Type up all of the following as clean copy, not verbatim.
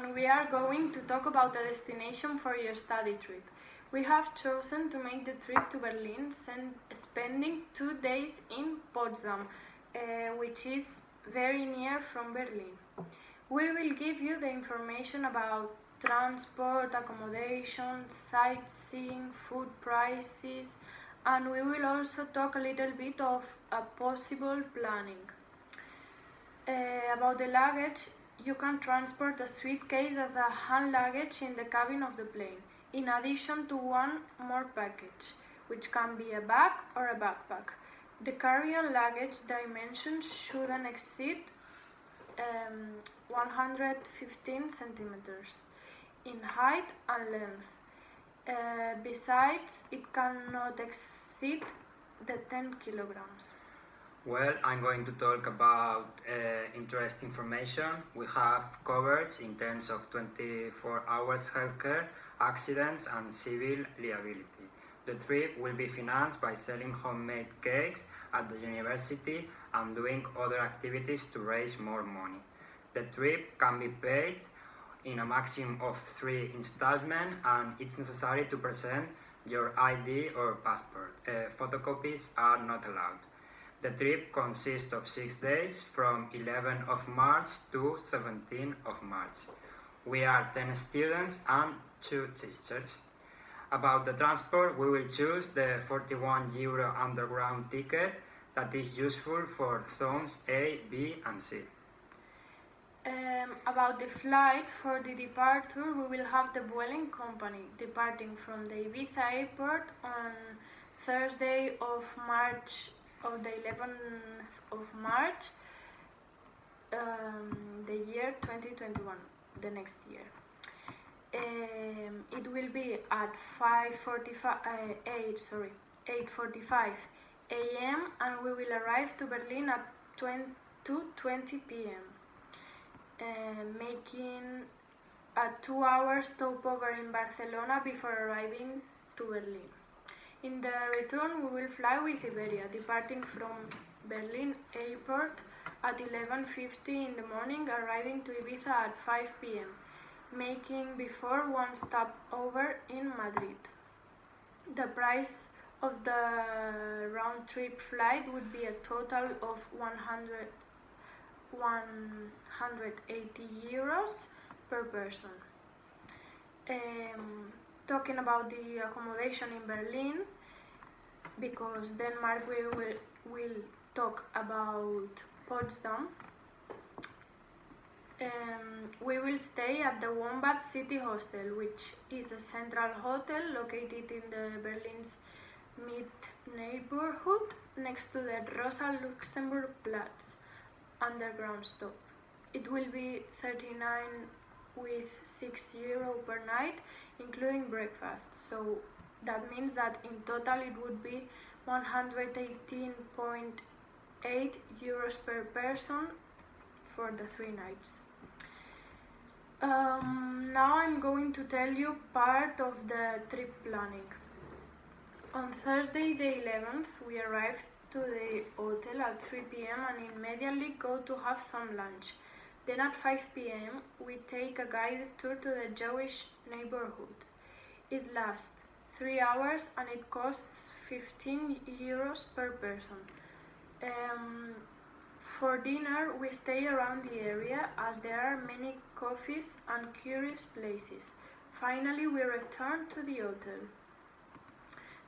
and we are going to talk about a destination for your study trip. We have chosen to make the trip to Berlin, spending 2 days in Potsdam, which is very near from Berlin. We will give you the information about transport, accommodation, sightseeing, food prices, and we will also talk a little bit of a possible planning. About the luggage, you can transport a suitcase as a hand luggage in the cabin of the plane, in addition to one more package, which can be a bag or a backpack. The carry-on luggage dimensions shouldn't exceed 115 centimeters in height and length. Besides, it cannot exceed the 10 kilograms. Well, I'm going to talk about interesting information we have covered in terms of 24 hours healthcare, accidents and civil liability. The trip will be financed by selling homemade cakes at the university and doing other activities to raise more money. The trip can be paid in a maximum of 3 installments, and it's necessary to present your ID or passport. Photocopies are not allowed. The trip consists of 6 days from 11th of March to 17th of March. We are 10 students and 2 teachers. About the transport, we will choose the €41 underground ticket that is useful for zones A, B and C. About the flight, for the departure, we will have the Vueling company departing from the Ibiza airport on Thursday of the 11th of March, the year 2021, the next year. It will be at 8:45 a.m. and we will arrive to Berlin at 2:20 p.m. Making a 2-hour stopover in Barcelona before arriving to Berlin. In the return, we will fly with Iberia, departing from Berlin airport at 11:50 in the morning, arriving to Ibiza at 5 p.m., making before one stopover in Madrid. The price of the round-trip flight would be a total of €180 per person. Talking about the accommodation in Berlin, because Denmark will talk about Potsdam. We will stay at the Wombat City Hostel, which is a central hotel located in the Berlin's mid-neighborhood next to the Rosa Luxemburg Platz underground stop. It will be 39 with €6 per night, including breakfast. So that means that in total it would be €118.8 per person for the 3 nights. Now I'm going to tell you part of the trip planning. On Thursday the 11th, we arrived to the hotel at 3 p.m. and immediately go to have some lunch. Then at 5 p.m. we take a guided tour to the Jewish neighborhood. It lasts 3 hours and it costs €15 per person. For dinner we stay around the area as there are many coffees and curious places. Finally we return to the hotel.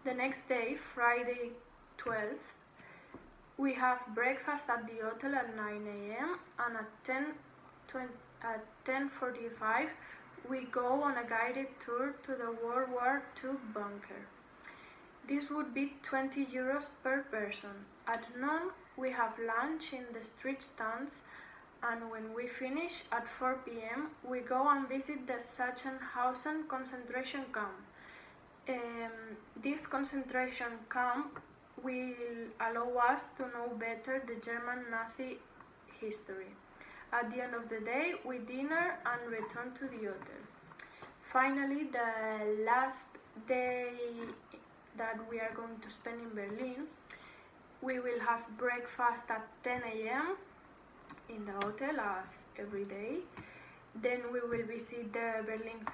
The next day, Friday 12th, we have breakfast at the hotel at 9 a.m. and at 10:45 we go on a guided tour to the World War II bunker. This would be €20 per person. At noon we have lunch in the street stands, and when we finish at 4 p.m. we go and visit the Sachsenhausen concentration camp. This concentration camp will allow us to know better the German Nazi history. At the end of the day, we dinner and return to the hotel. Finally, the last day that we are going to spend in Berlin, we will have breakfast at 10 a.m. in the hotel as every day. Then we will visit the Berlin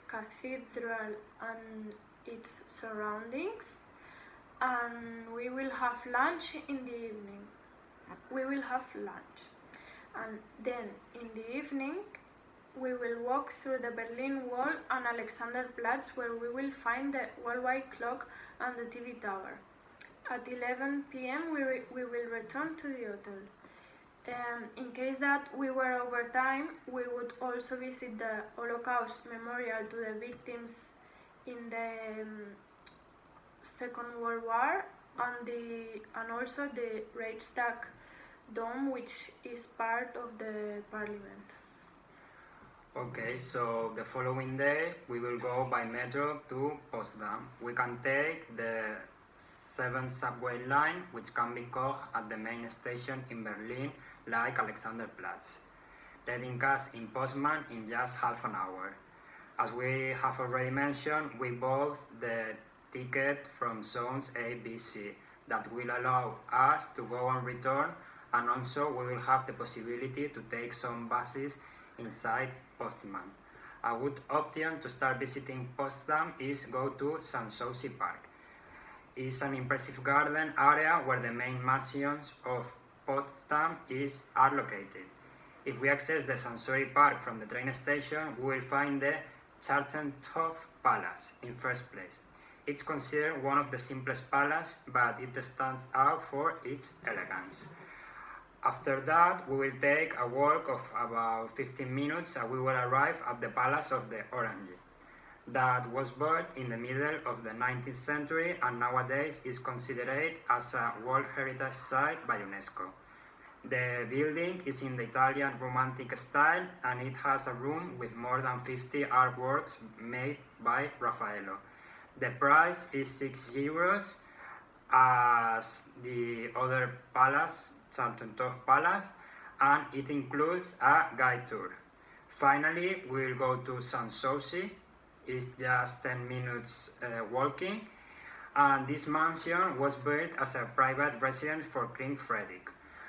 Cathedral and its surroundings, and we will have lunch in the evening. We will have lunch, and then in the evening we will walk through the Berlin Wall and Alexanderplatz, where we will find the worldwide clock and the TV tower. At 11 p.m. we will return to the hotel. In case that we were over time, we would also visit the Holocaust Memorial to the victims in the Second World War, and also the Reichstag Dome, which is part of the parliament. Okay, so the following day we will go by metro to Potsdam. We can take the 7th subway line, which can be caught at the main station in Berlin, like Alexanderplatz, letting us in Potsdam in just half an hour. As we have already mentioned, we bought the ticket from zones A, B, C that will allow us to go and return, and also we will have the possibility to take some buses inside Potsdam. A good option to start visiting Potsdam is go to Sanssouci Park. It's an impressive garden area where the main mansions of Potsdam are located. If we access the Sanssouci Park from the train station, we will find the Chartenhof Palace in first place. It's considered one of the simplest palaces, but it stands out for its elegance. After that, we will take a walk of about 15 minutes and we will arrive at the Palace of the Orange, that was built in the middle of the 19th century and nowadays is considered as a World Heritage Site by UNESCO. The building is in the Italian Romantic style and it has a room with more than 50 artworks made by Raffaello. The price is €6 as the other palace, Chartenhof Palace, and it includes a guide tour. Finally, we will go to Sanssouci. It's just 10 minutes walking, and this mansion was built as a private residence for King Frederick,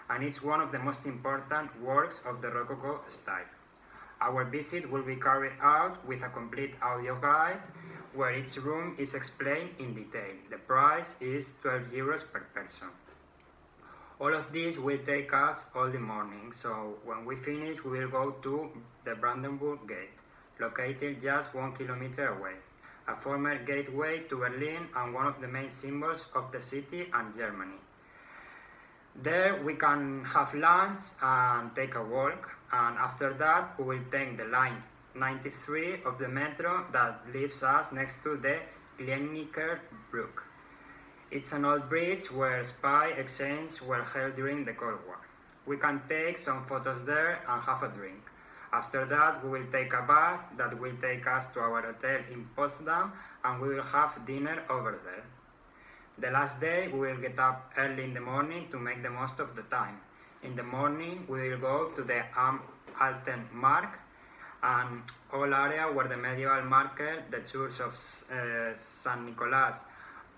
and it's one of the most important works of the Rococo style. Our visit will be carried out with a complete audio guide where each room is explained in detail. The price is €12 per person. All of this will take us all the morning, so when we finish we will go to the Brandenburg Gate, located just 1 kilometer away, a former gateway to Berlin and one of the main symbols of the city and Germany. There we can have lunch and take a walk, and after that we will take the line 93 of the metro that leaves us next to the Glienicke Brook. It's an old bridge where spy exchanges were held during the Cold War. We can take some photos there and have a drink. After that, we will take a bus that will take us to our hotel in Potsdam and we will have dinner over there. The last day, we will get up early in the morning to make the most of the time. In the morning, we will go to the Alten Mark, an old area where the medieval market, the church of St. Nicholas,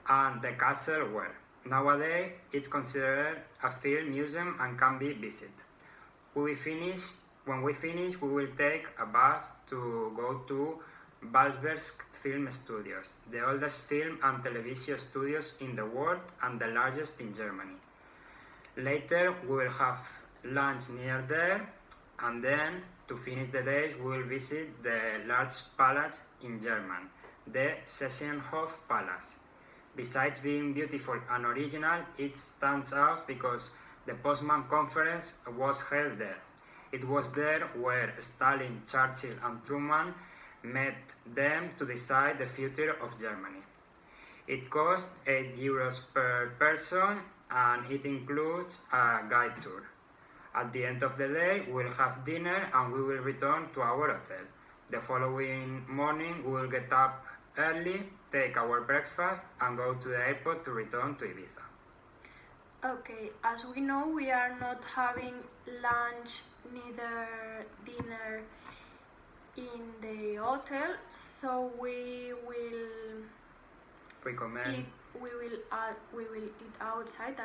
and the castle were. Nowadays, it's considered a field museum and can be visited. When we finish, we will take a bus to go to Balsberg Film Studios, the oldest film and television studios in the world and the largest in Germany. Later, we will have lunch near there, and then, to finish the day, we will visit the large palace in German, the Sessenhof Palace. Besides being beautiful and original, it stands out because the Potsdam Conference was held there. It was there where Stalin, Churchill and Truman met them to decide the future of Germany. It cost €8 per person and it includes a guide tour. At the end of the day, we'll have dinner and we will return to our hotel. The following morning, we will get up early, take our breakfast and go to the airport to return to Ibiza. Okay, as we know, we are not having lunch neither dinner in the hotel, so we will recommend eat outside,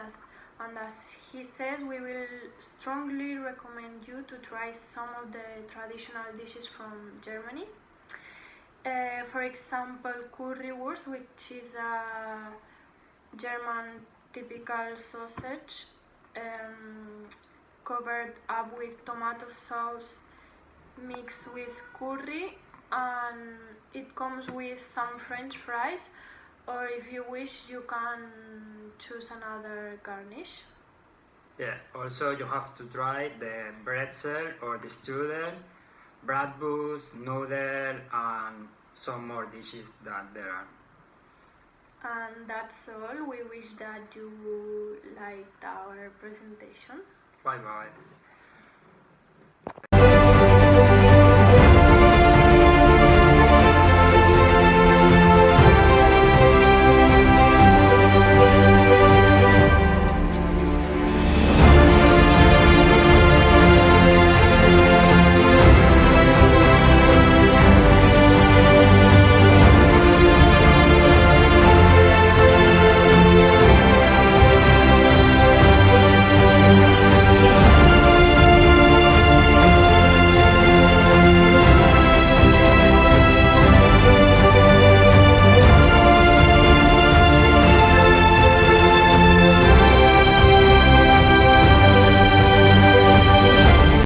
And as he says, we will strongly recommend you to try some of the traditional dishes from Germany. For example, currywurst, which is a German typical sausage covered up with tomato sauce mixed with curry, and it comes with some French fries, or if you wish you can choose another garnish. Yeah, also you have to try the pretzel or the strudel, bratwurst, noodle, and some more dishes that there are. And that's all. We wish that you liked our presentation. Bye bye.